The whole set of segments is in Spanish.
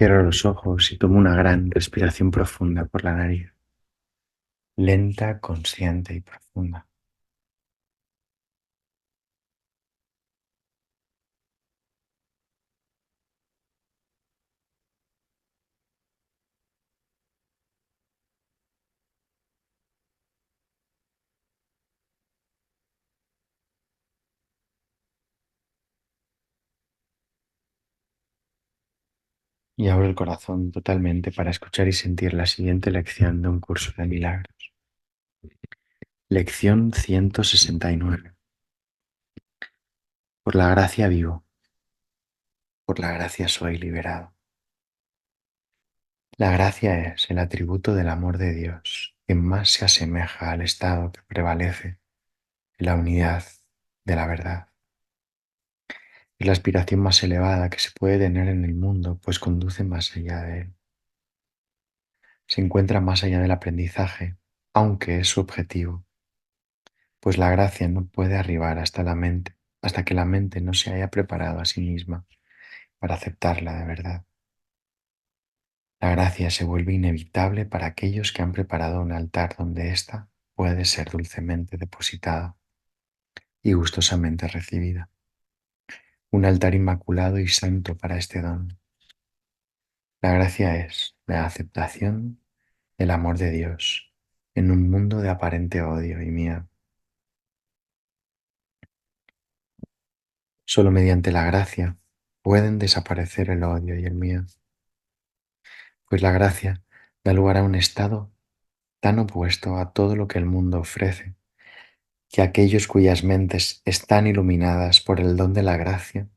Cierro los ojos y tomo una gran respiración profunda por la nariz, lenta, consciente y profunda. Y abro el corazón totalmente para escuchar y sentir la siguiente lección de un curso de milagros. Lección 169. Por la gracia vivo, por la gracia soy liberado. La gracia es el atributo del amor de Dios que más se asemeja al estado que prevalece en la unidad de la verdad. Es la aspiración más elevada que se puede tener en el mundo, pues conduce más allá de él. Se encuentra más allá del aprendizaje, aunque es su objetivo, pues la gracia no puede arribar hasta la mente, hasta que la mente no se haya preparado a sí misma para aceptarla de verdad. La gracia se vuelve inevitable para aquellos que han preparado un altar donde ésta puede ser dulcemente depositada y gustosamente recibida. Un altar inmaculado y santo para este don. La gracia es la aceptación del amor de Dios en un mundo de aparente odio y miedo. Solo mediante la gracia pueden desaparecer el odio y el miedo, pues la gracia da lugar a un estado tan opuesto a todo lo que el mundo ofrece, que aquellos cuyas mentes están iluminadas por el don de la gracia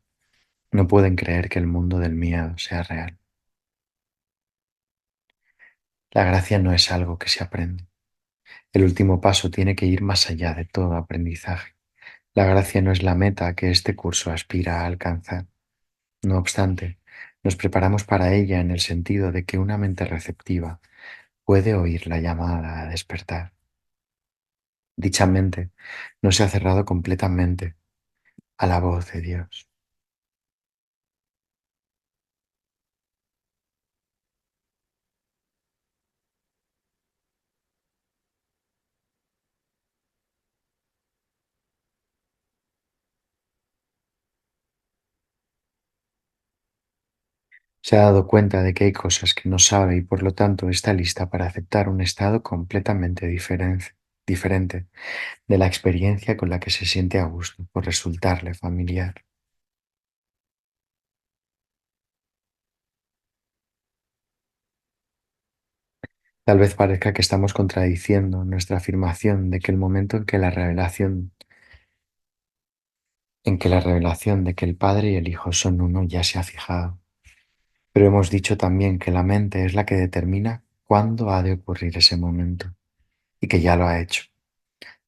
no pueden creer que el mundo del miedo sea real. La gracia no es algo que se aprende. El último paso tiene que ir más allá de todo aprendizaje. La gracia no es la meta que este curso aspira a alcanzar. No obstante, nos preparamos para ella en el sentido de que una mente receptiva puede oír la llamada a despertar. Dicha mente no se ha cerrado completamente a la voz de Dios. Se ha dado cuenta de que hay cosas que no sabe y por lo tanto está lista para aceptar un estado completamente diferente de la experiencia con la que se siente a gusto por resultarle familiar. Tal vez parezca que estamos contradiciendo nuestra afirmación de que el momento en que la revelación de que el Padre y el Hijo son uno ya se ha fijado. Pero hemos dicho también que la mente es la que determina cuándo ha de ocurrir ese momento y que ya lo ha hecho.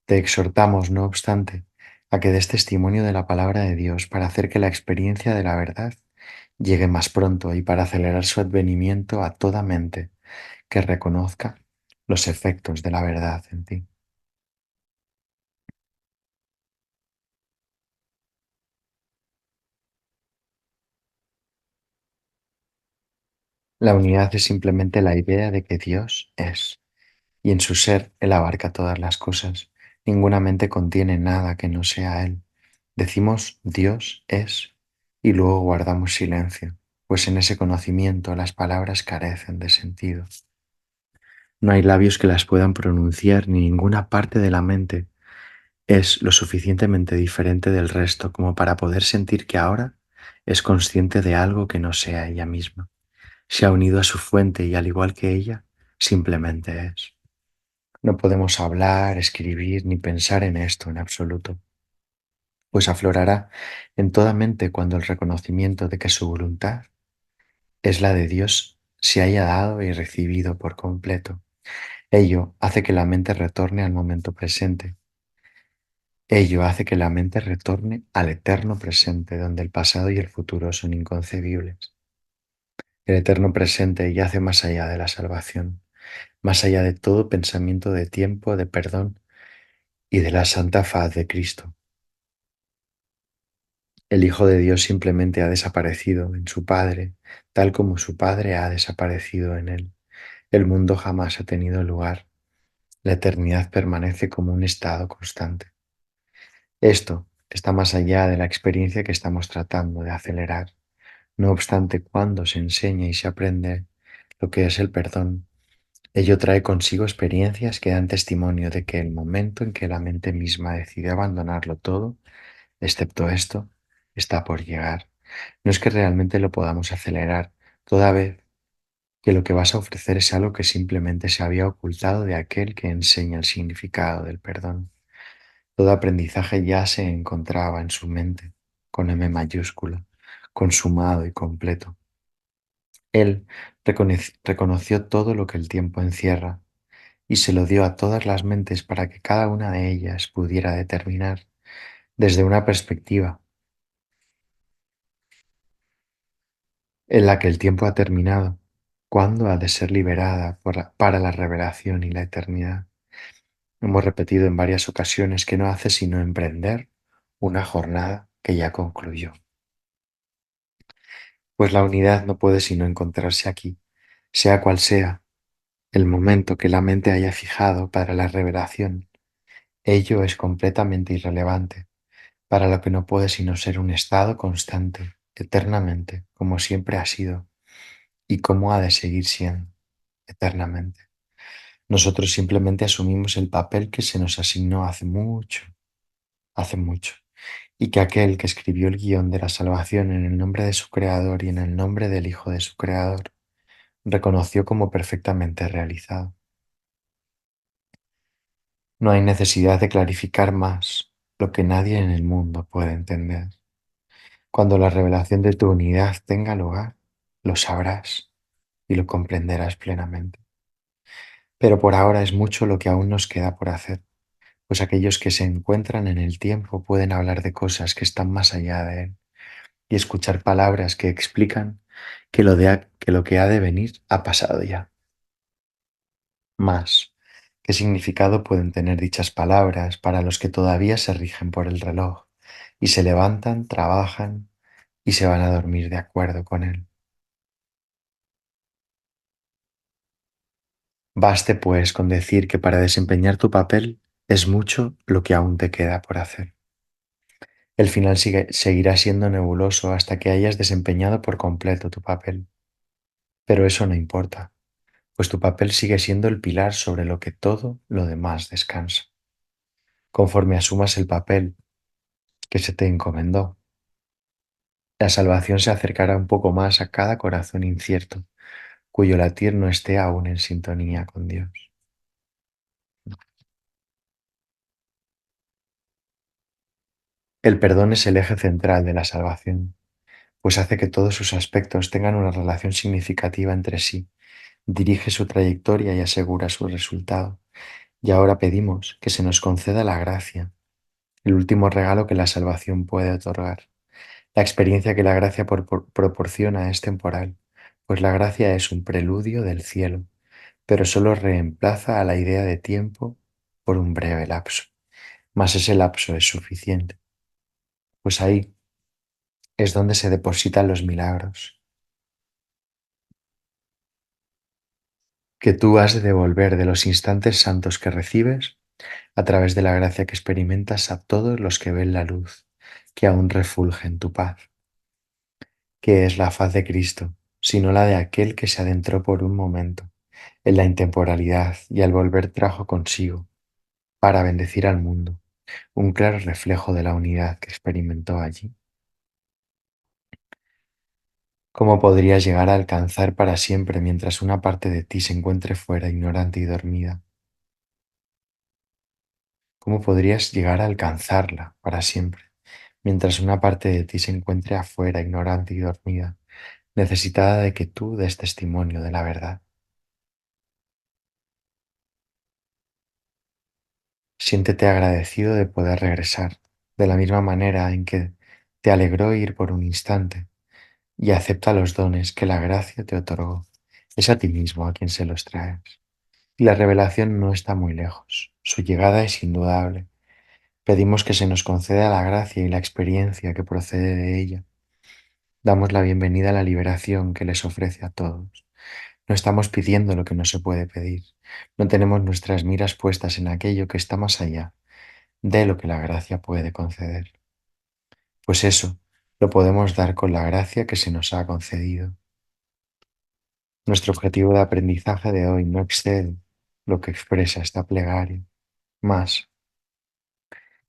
Te exhortamos, no obstante, a que des testimonio de la palabra de Dios para hacer que la experiencia de la verdad llegue más pronto y para acelerar su advenimiento a toda mente que reconozca los efectos de la verdad en ti. La unidad es simplemente la idea de que Dios es, y en su ser Él abarca todas las cosas. Ninguna mente contiene nada que no sea Él. Decimos Dios es y luego guardamos silencio, pues en ese conocimiento las palabras carecen de sentido. No hay labios que las puedan pronunciar ni ninguna parte de la mente es lo suficientemente diferente del resto como para poder sentir que ahora es consciente de algo que no sea ella misma. Se ha unido a su fuente y al igual que ella, simplemente es. No podemos hablar, escribir ni pensar en esto en absoluto, pues aflorará en toda mente cuando el reconocimiento de que su voluntad es la de Dios se haya dado y recibido por completo. Ello hace que la mente retorne al momento presente. Ello hace que la mente retorne al eterno presente, donde el pasado y el futuro son inconcebibles. El eterno presente yace más allá de la salvación, más allá de todo pensamiento de tiempo, de perdón y de la santa faz de Cristo. El Hijo de Dios simplemente ha desaparecido en su Padre, tal como su Padre ha desaparecido en él. El mundo jamás ha tenido lugar. La eternidad permanece como un estado constante. Esto está más allá de la experiencia que estamos tratando de acelerar. No obstante, cuando se enseña y se aprende lo que es el perdón, ello trae consigo experiencias que dan testimonio de que el momento en que la mente misma decide abandonarlo todo, excepto esto, está por llegar. No es que realmente lo podamos acelerar, toda vez que lo que vas a ofrecer es algo que simplemente se había ocultado de aquel que enseña el significado del perdón. Todo aprendizaje ya se encontraba en su mente, con M mayúscula, consumado y completo. Él reconoció todo lo que el tiempo encierra y se lo dio a todas las mentes para que cada una de ellas pudiera determinar desde una perspectiva en la que el tiempo ha terminado, cuándo ha de ser liberada para la revelación y la eternidad. Hemos repetido en varias ocasiones que no hace sino emprender una jornada que ya concluyó. Pues la unidad no puede sino encontrarse aquí, sea cual sea el momento que la mente haya fijado para la revelación. Ello es completamente irrelevante, para lo que no puede sino ser un estado constante, eternamente, como siempre ha sido y como ha de seguir siendo, eternamente. Nosotros simplemente asumimos el papel que se nos asignó hace mucho, y que aquel que escribió el guión de la salvación en el nombre de su Creador y en el nombre del Hijo de su Creador, reconoció como perfectamente realizado. No hay necesidad de clarificar más lo que nadie en el mundo puede entender. Cuando la revelación de tu unidad tenga lugar, lo sabrás y lo comprenderás plenamente. Pero por ahora es mucho lo que aún nos queda por hacer, pues aquellos que se encuentran en el tiempo pueden hablar de cosas que están más allá de él y escuchar palabras que explican que lo que ha de venir ha pasado ya. Más, ¿qué significado pueden tener dichas palabras para los que todavía se rigen por el reloj y se levantan, trabajan y se van a dormir de acuerdo con él? Baste pues con decir que para desempeñar tu papel es mucho lo que aún te queda por hacer. El final seguirá siendo nebuloso hasta que hayas desempeñado por completo tu papel, pero eso no importa, pues tu papel sigue siendo el pilar sobre lo que todo lo demás descansa. Conforme asumas el papel que se te encomendó, la salvación se acercará un poco más a cada corazón incierto, cuyo latir no esté aún en sintonía con Dios. El perdón es el eje central de la salvación, pues hace que todos sus aspectos tengan una relación significativa entre sí, dirige su trayectoria y asegura su resultado. Y ahora pedimos que se nos conceda la gracia, el último regalo que la salvación puede otorgar. La experiencia que la gracia proporciona es temporal, pues la gracia es un preludio del cielo, pero solo reemplaza a la idea de tiempo por un breve lapso. Mas ese lapso es suficiente, pues ahí es donde se depositan los milagros, que tú has de devolver de los instantes santos que recibes a través de la gracia que experimentas a todos los que ven la luz, que aún refulge en tu paz, que es la faz de Cristo, sino la de aquel que se adentró por un momento en la intemporalidad y al volver trajo consigo, para bendecir al mundo, un claro reflejo de la unidad que experimentó allí. ¿Cómo podrías llegar a alcanzar para siempre mientras una parte de ti se encuentre fuera, ignorante y dormida? ¿Cómo podrías llegar a alcanzarla para siempre mientras una parte de ti se encuentre afuera, ignorante y dormida, necesitada de que tú des testimonio de la verdad? Siéntete agradecido de poder regresar, de la misma manera en que te alegró ir por un instante, y acepta los dones que la gracia te otorgó. Es a ti mismo a quien se los traes. Y la revelación no está muy lejos. Su llegada es indudable, Pedimos que se nos conceda la gracia y la experiencia que procede de ella. Damos la bienvenida a la liberación que les ofrece a todos. No estamos pidiendo lo que no se puede pedir. No tenemos nuestras miras puestas en aquello que está más allá de lo que la gracia puede conceder. Pues eso lo podemos dar con la gracia que se nos ha concedido. Nuestro objetivo de aprendizaje de hoy no excede lo que expresa esta plegaria. Más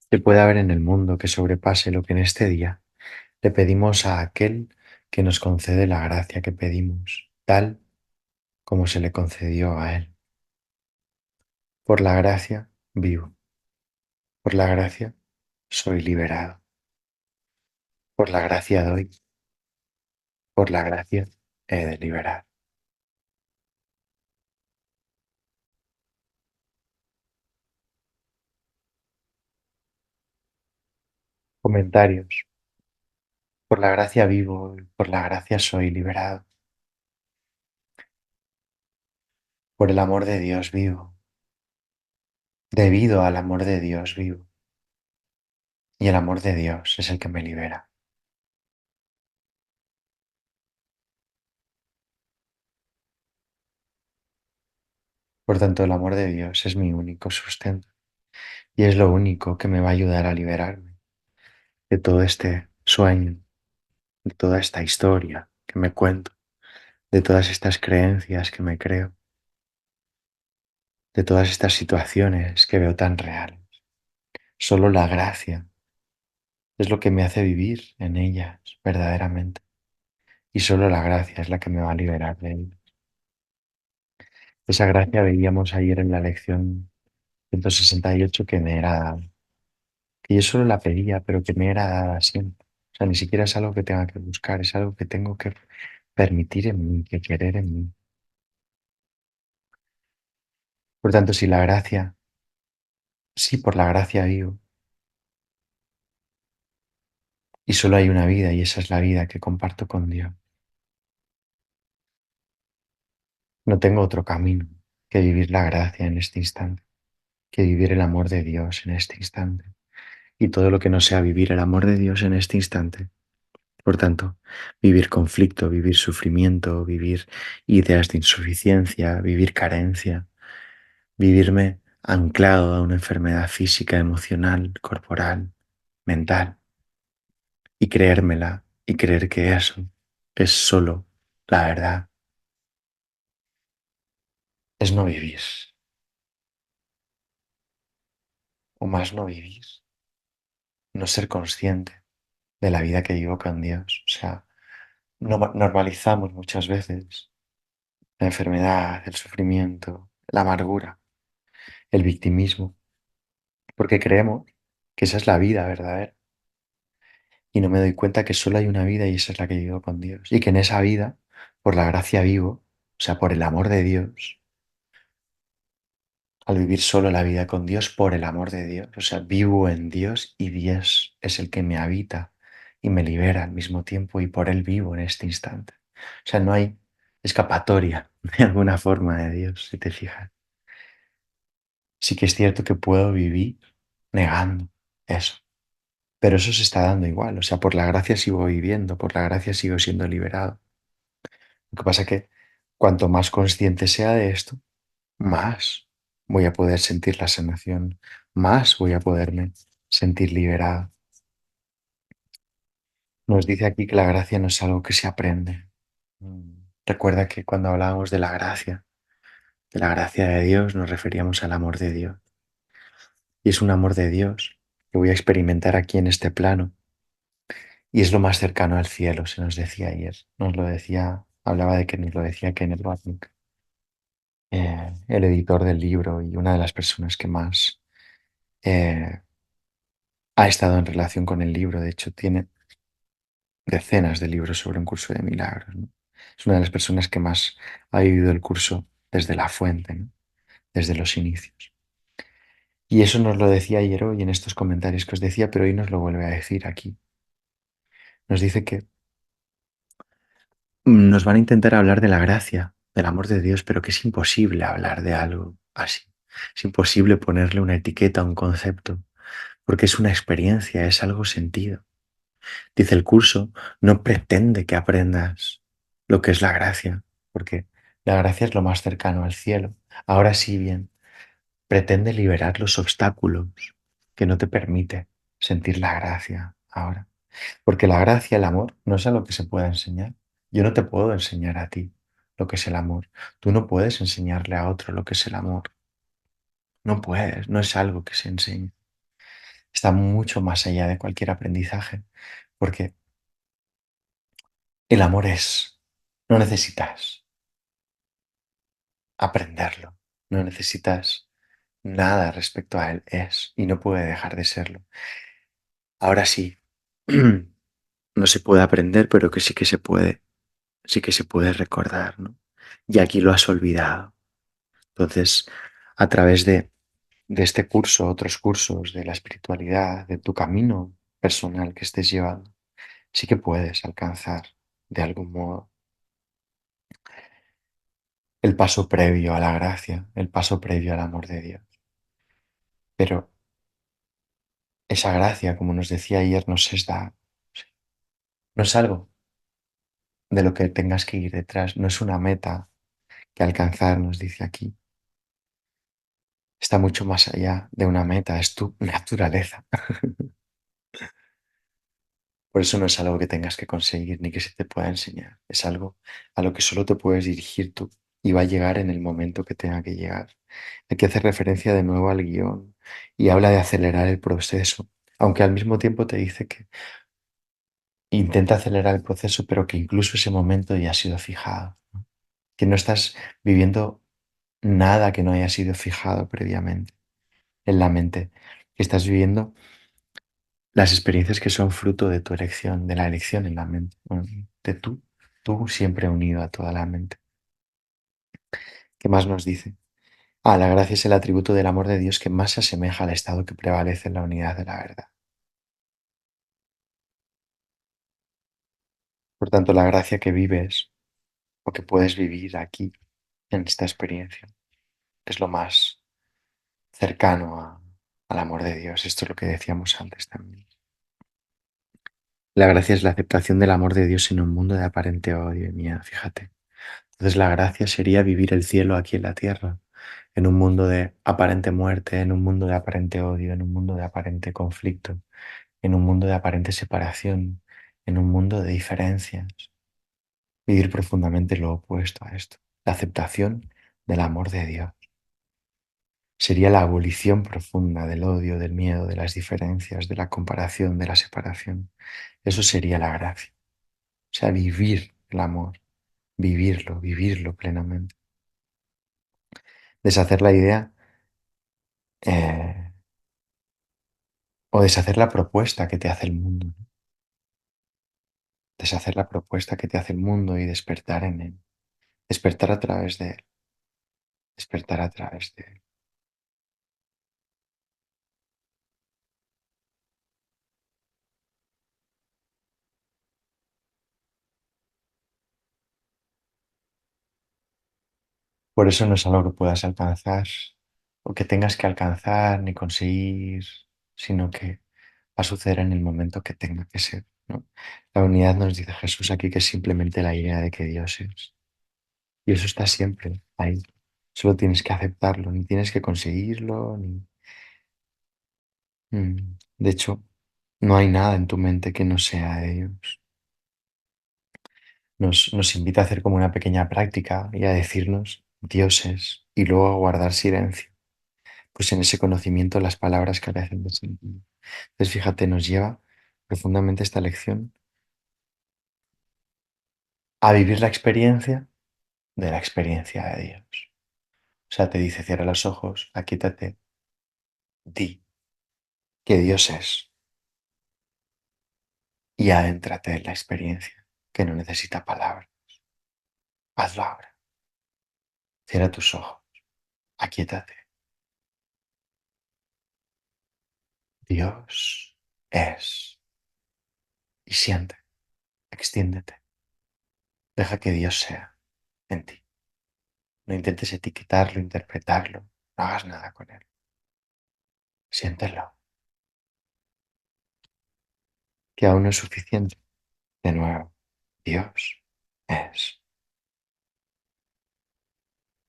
que pueda haber en el mundo que sobrepase lo que en este día le pedimos a aquel que nos concede la gracia que pedimos, tal como se le concedió a él. Por la gracia vivo, por la gracia soy liberado, por la gracia doy, por la gracia he de liberar. Comentarios. Por la gracia vivo, por la gracia soy liberado, por el amor de Dios vivo, debido al amor de Dios vivo, y el amor de Dios es el que me libera. Por tanto, el amor de Dios es mi único sustento y es lo único que me va a ayudar a liberarme de todo este sueño, de toda esta historia que me cuento, de todas estas creencias que me creo, de todas estas situaciones que veo tan reales. Solo la gracia es lo que me hace vivir en ellas verdaderamente y solo la gracia es la que me va a liberar de ellas. Esa gracia veíamos ayer en la lección 168 que me era dada, que yo solo la pedía, pero que me era dada siempre. O sea, ni siquiera es algo que tenga que buscar, es algo que tengo que permitir en mí, que querer en mí. Por tanto, si la gracia, sí, por la gracia vivo, y solo hay una vida, y esa es la vida que comparto con Dios. No tengo otro camino que vivir la gracia en este instante, que vivir el amor de Dios en este instante. Y todo lo que no sea vivir el amor de Dios en este instante. Por tanto, vivir conflicto, vivir sufrimiento, vivir ideas de insuficiencia, vivir carencia, vivirme anclado a una enfermedad física, emocional, corporal, mental, y creérmela y creer que eso es solo la verdad, es no vivir, o más no vivir, no ser consciente de la vida que vivo con Dios. O sea, normalizamos muchas veces la enfermedad, el sufrimiento, la amargura, el victimismo, porque creemos que esa es la vida verdadera. Y no me doy cuenta que solo hay una vida y esa es la que vivo con Dios. Y que en esa vida, por la gracia vivo, o sea, por el amor de Dios, al vivir solo la vida con Dios, por el amor de Dios, o sea, vivo en Dios y Dios es el que me habita y me libera al mismo tiempo y por Él vivo en este instante. O sea, no hay escapatoria de alguna forma de Dios, si te fijas. Sí que es cierto que puedo vivir negando eso, pero eso se está dando igual, o sea, por la gracia sigo viviendo, por la gracia sigo siendo liberado. Lo que pasa es que cuanto más consciente sea de esto, más voy a poder sentir la sanación, más voy a poderme sentir liberado. Nos dice aquí que la gracia no es algo que se aprende. Recuerda que cuando hablábamos de la gracia de Dios, nos referíamos al amor de Dios. Y es un amor de Dios que voy a experimentar aquí en este plano. Y es lo más cercano al cielo, se nos decía ayer. Nos lo decía, hablaba de que nos lo decía Kenneth Wapnick, el editor del libro y una de las personas que más eh, ha estado en relación con el libro. De hecho, tiene decenas de libros sobre un curso de milagros, ¿no? Es una de las personas que más ha vivido el curso desde la fuente, ¿no? Desde los inicios. Y eso nos lo decía ayer hoy en estos comentarios que os decía, pero hoy nos lo vuelve a decir aquí. Nos dice que nos van a intentar hablar de la gracia, del amor de Dios, pero que es imposible hablar de algo así. Es imposible ponerle una etiqueta a un concepto, porque es una experiencia, es algo sentido. Dice el curso, no pretende que aprendas lo que es la gracia, porque la gracia es lo más cercano al cielo. Ahora sí bien, pretende liberar los obstáculos que no te permite sentir la gracia ahora. Porque la gracia, el amor, no es algo que se pueda enseñar. Yo no te puedo enseñar a ti lo que es el amor. Tú no puedes enseñarle a otro lo que es el amor. No puedes, no es algo que se enseñe. Está mucho más allá de cualquier aprendizaje, porque el amor es. No necesitas aprenderlo, no necesitas nada respecto a él, es y no puede dejar de serlo. Ahora sí, no se puede aprender, pero que sí que se puede recordar, ¿no? Y aquí lo has olvidado. Entonces, a través de este curso, otros cursos de la espiritualidad, de tu camino personal que estés llevando, sí que puedes alcanzar de algún modo el paso previo a la gracia, el paso previo al amor de Dios. Pero esa gracia, como nos decía ayer, nos es da, no es algo de lo que tengas que ir detrás, no es una meta que alcanzar, nos dice aquí. Está mucho más allá de una meta, es tu naturaleza. Por eso no es algo que tengas que conseguir ni que se te pueda enseñar. Es algo a lo que solo te puedes dirigir tú y va a llegar en el momento que tenga que llegar. Aquí hace referencia de nuevo al guión y habla de acelerar el proceso, aunque al mismo tiempo te dice que intenta acelerar el proceso, pero que incluso ese momento ya ha sido fijado, ¿no? Que no estás viviendo nada que no haya sido fijado previamente en la mente, que estás viviendo las experiencias que son fruto de tu elección, de la elección en la mente, bueno, de tú siempre unido a toda la mente. ¿Qué más nos dice? Ah, la gracia es el atributo del amor de Dios que más se asemeja al estado que prevalece en la unidad de la verdad. Por tanto, la gracia que vives o que puedes vivir aquí, en esta experiencia, es lo más cercano al amor de Dios. Esto es lo que decíamos antes también. La gracia es la aceptación del amor de Dios en un mundo de aparente odio y miedo, fíjate. Entonces la gracia sería vivir el cielo aquí en la tierra, en un mundo de aparente muerte, en un mundo de aparente odio, en un mundo de aparente conflicto, en un mundo de aparente separación, en un mundo de diferencias. Vivir profundamente lo opuesto a esto, la aceptación del amor de Dios. Sería la abolición profunda del odio, del miedo, de las diferencias, de la comparación, de la separación. Eso sería la gracia. O sea, vivir el amor, vivirlo plenamente. Deshacer la idea eh, o deshacer la propuesta que te hace el mundo, ¿no? Deshacer la propuesta que te hace el mundo y despertar en él. Despertar a través de él. Despertar a través de él. Por eso no es algo que puedas alcanzar o que tengas que alcanzar ni conseguir, sino que va a suceder en el momento que tenga que ser, ¿no? La unidad nos dice Jesús aquí que es simplemente la idea de que Dios es. Y eso está siempre ahí. Solo tienes que aceptarlo, ni tienes que conseguirlo, ni... De hecho, no hay nada en tu mente que no sea de Dios. Nos invita a hacer como una pequeña práctica y a decirnos Dios es y luego a guardar silencio. Pues en ese conocimiento las palabras carecen de sentido. Entonces, fíjate, nos lleva profundamente esta lección a vivir la experiencia de Dios. O sea, te dice, cierra los ojos, aquíétate, di que Dios es y adéntrate en la experiencia, que no necesita palabras. Hazlo ahora. Cierra tus ojos, aquíétate. Dios es. Y siente, extiéndete. Deja que Dios sea en ti. No intentes etiquetarlo, interpretarlo. No hagas nada con él. Siéntelo. que aún no es suficiente. De nuevo, Dios es,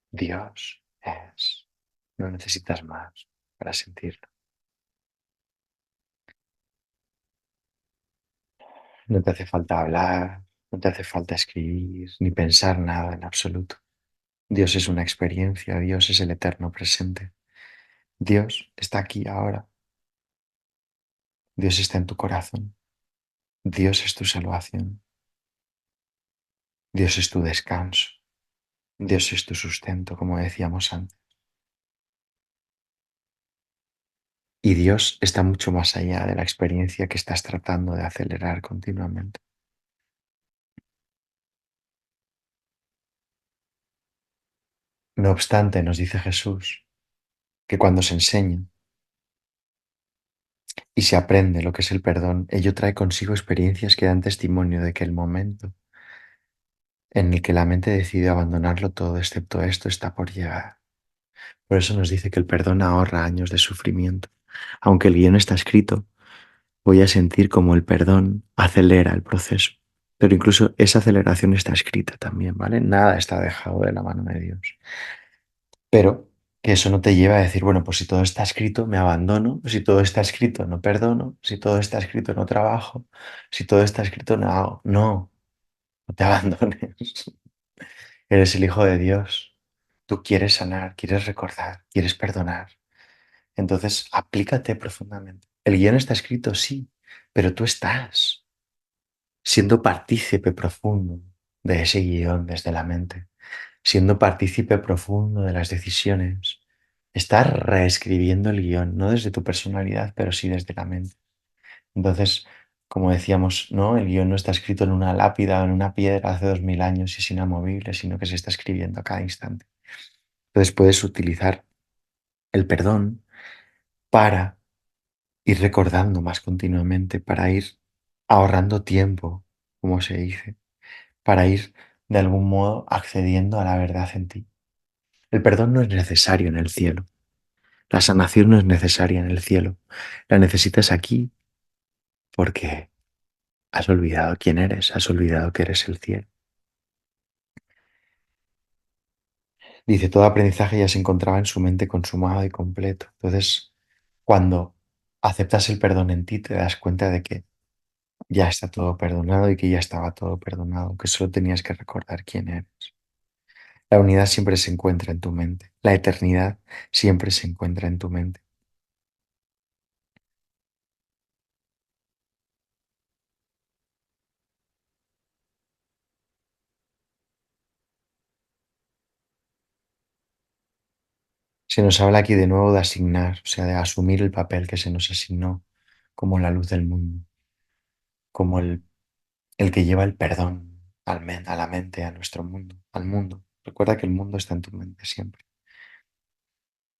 Dios es. No necesitas más para sentirlo. No te hace falta hablar, no te hace falta escribir, ni pensar nada en absoluto. Dios es una experiencia, Dios es el eterno presente. Dios está aquí ahora, Dios está en tu corazón, Dios es tu salvación, Dios es tu descanso, Dios es tu sustento, como decíamos antes. Y Dios está mucho más allá de la experiencia que estás tratando de acelerar continuamente. No obstante, nos dice Jesús que cuando se enseña y se aprende lo que es el perdón, ello trae consigo experiencias que dan testimonio de que el momento en el que la mente decide abandonarlo todo excepto esto está por llegar. Por eso nos dice que el perdón ahorra años de sufrimiento. Aunque el guión está escrito, voy a sentir como el perdón acelera el proceso. Pero incluso esa aceleración está escrita también, ¿vale? Nada está dejado de la mano de Dios. Pero que eso no te lleva a decir, bueno, pues si todo está escrito, me abandono, si todo está escrito, no perdono, si todo está escrito, no trabajo, si todo está escrito, no hago. No, no te abandones. Eres el Hijo de Dios. Tú quieres sanar, quieres recordar, quieres perdonar. Entonces, aplícate profundamente. El guión está escrito, sí, pero tú estás siendo partícipe profundo de ese guión desde la mente, siendo partícipe profundo de las decisiones. Estás reescribiendo el guión, no desde tu personalidad, pero sí desde la mente. Entonces, como decíamos, ¿no? El guión no está escrito en una lápida o en una piedra hace 2000 años y es inamovible, sino que se está escribiendo a cada instante. Entonces puedes utilizar el perdón para ir recordando más continuamente, para ir ahorrando tiempo, como se dice, para ir de algún modo accediendo a la verdad en ti. El perdón no es necesario en el cielo. La sanación no es necesaria en el cielo. La necesitas aquí porque has olvidado quién eres, has olvidado que eres el cielo. Dice, todo aprendizaje ya se encontraba en su mente consumado y completo. Entonces, cuando aceptas el perdón en ti, te das cuenta de que ya está todo perdonado y que ya estaba todo perdonado, que solo tenías que recordar quién eres. La unidad siempre se encuentra en tu mente. La eternidad siempre se encuentra en tu mente. Se nos habla aquí de nuevo de asignar, o sea, de asumir el papel que se nos asignó como la luz del mundo, como el que lleva el perdón a la mente, a nuestro mundo, al mundo. Recuerda que el mundo está en tu mente siempre.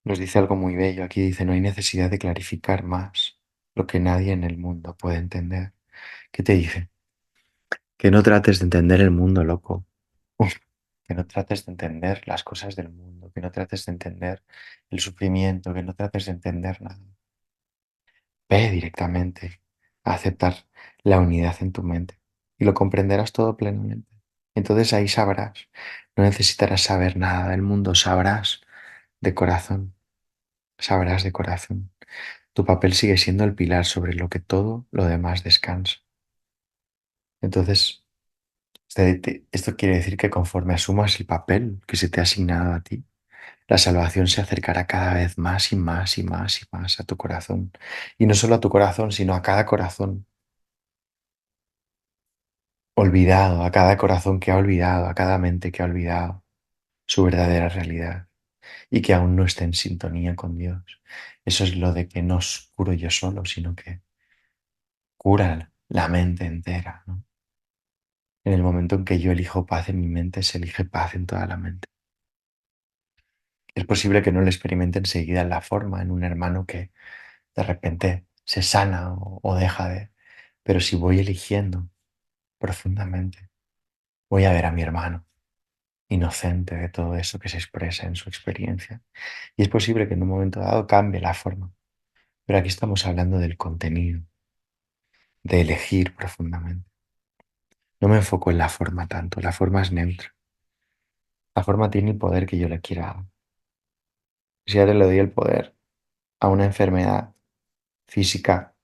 Nos dice algo muy bello. Aquí dice, no hay necesidad de clarificar más lo que nadie en el mundo puede entender. ¿Qué te dice? Que no trates de entender el mundo, loco. Uf, que no trates de entender las cosas del mundo, que no trates de entender el sufrimiento, que no trates de entender nada. Ve directamente a aceptar la unidad en tu mente y lo comprenderás todo plenamente. Entonces ahí sabrás, no necesitarás saber nada del mundo, de corazón, sabrás de corazón. Tu papel sigue siendo el pilar sobre lo que todo lo demás descansa. Entonces, esto quiere decir que conforme asumas el papel que se te ha asignado a ti, la salvación se acercará cada vez más y más y más y más a tu corazón. Y no solo a tu corazón, sino a cada corazón olvidado, a cada corazón que ha olvidado, a cada mente que ha olvidado su verdadera realidad y que aún no está en sintonía con Dios. Eso es lo de que no curo yo solo, sino que cura la mente entera, ¿no? En el momento en que yo elijo paz en mi mente, se elige paz en toda la mente. Es posible que no lo experimente enseguida en la forma, en un hermano que de repente se sana o deja de... Pero si voy eligiendo profundamente, voy a ver a mi hermano inocente de todo eso que se expresa en su experiencia. Y es posible que en un momento dado cambie la forma, pero aquí estamos hablando del contenido. de elegir profundamente. No me enfoco en la forma tanto, la forma es neutra. La forma tiene el poder que yo le quiera dar. Si ahora le doy el poder a una enfermedad física,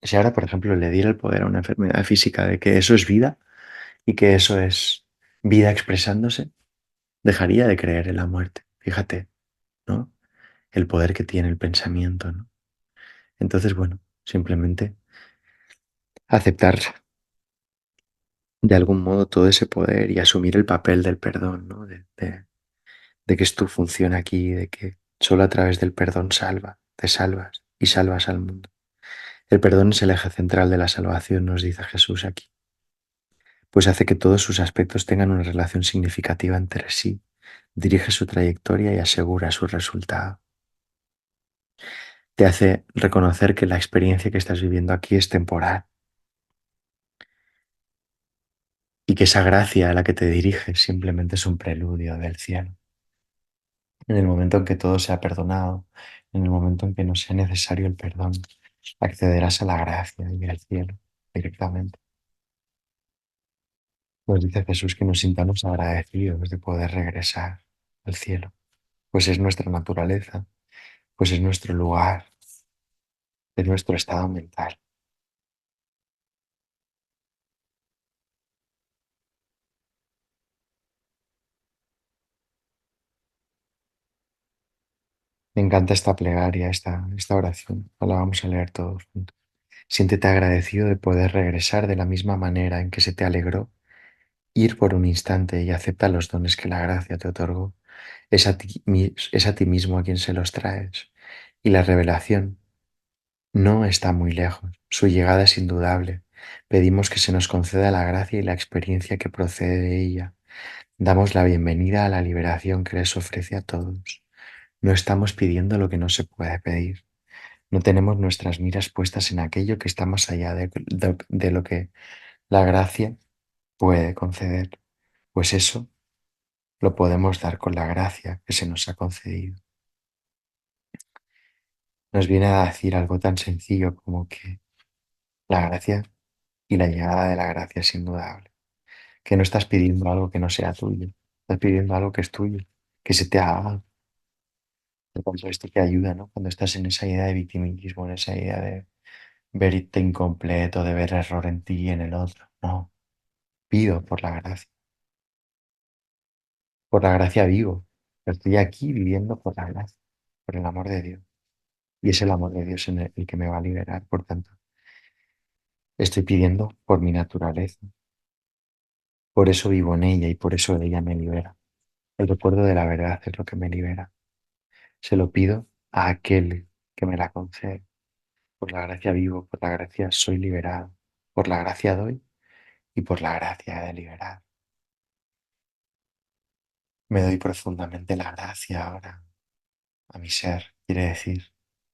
si ahora, por ejemplo, le diera el poder a una enfermedad física de que eso es vida y que eso es vida expresándose, dejaría de creer en la muerte. Fíjate, ¿no? El poder que tiene el pensamiento, ¿no? Entonces, bueno, simplemente aceptar de algún modo todo ese poder y asumir el papel del perdón, ¿no? De que es tu función aquí, de que solo a través del perdón te salvas y salvas al mundo. El perdón es el eje central de la salvación, nos dice Jesús aquí, pues hace que todos sus aspectos tengan una relación significativa entre sí, dirige su trayectoria y asegura su resultado. Te hace reconocer que la experiencia que estás viviendo aquí es temporal y que esa gracia a la que te diriges simplemente es un preludio del cielo. En el momento en que todo sea perdonado, en el momento en que no sea necesario el perdón, accederás a la gracia y al cielo directamente. Nos dice Jesús que nos sintamos agradecidos de poder regresar al cielo, pues es nuestra naturaleza, pues es nuestro lugar, es nuestro estado mental. Me encanta esta plegaria, esta oración. La vamos a leer todos juntos. Siéntete agradecido de poder regresar de la misma manera en que se te alegró ir por un instante y acepta los dones que la gracia te otorgó. Es a ti mismo a quien se los traes. Y la revelación no está muy lejos. Su llegada es indudable. Pedimos que se nos conceda la gracia y la experiencia que procede de ella. Damos la bienvenida a la liberación que les ofrece a todos. No estamos pidiendo lo que no se puede pedir. No tenemos nuestras miras puestas en aquello que está más allá de lo que la gracia puede conceder, pues eso lo podemos dar con la gracia que se nos ha concedido. Nos viene a decir algo tan sencillo como que la gracia y la llegada de la gracia es indudable, que no estás pidiendo algo que no sea tuyo, estás pidiendo algo que es tuyo, que se te haga. Por tanto, esto te ayuda, ¿no? Cuando estás en esa idea de victimismo, en esa idea de verte incompleto, de ver error en ti y en el otro. No, pido por la gracia vivo. Estoy aquí viviendo por la gracia, por el amor de Dios. Y es el amor de Dios en el que me va a liberar. Por tanto, estoy pidiendo por mi naturaleza. Por eso vivo en ella y por eso ella me libera. El recuerdo de la verdad es lo que me libera. Se lo pido a aquel que me la concede. Por la gracia vivo, por la gracia soy liberado. Por la gracia doy y por la gracia he de liberar. Me doy profundamente la gracia ahora a mi ser. Quiere decir,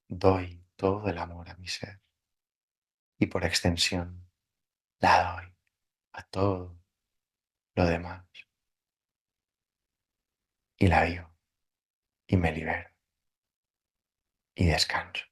doy todo el amor a mi ser. Y por extensión, la doy a todo lo demás. Y la vivo y me libero y descanso.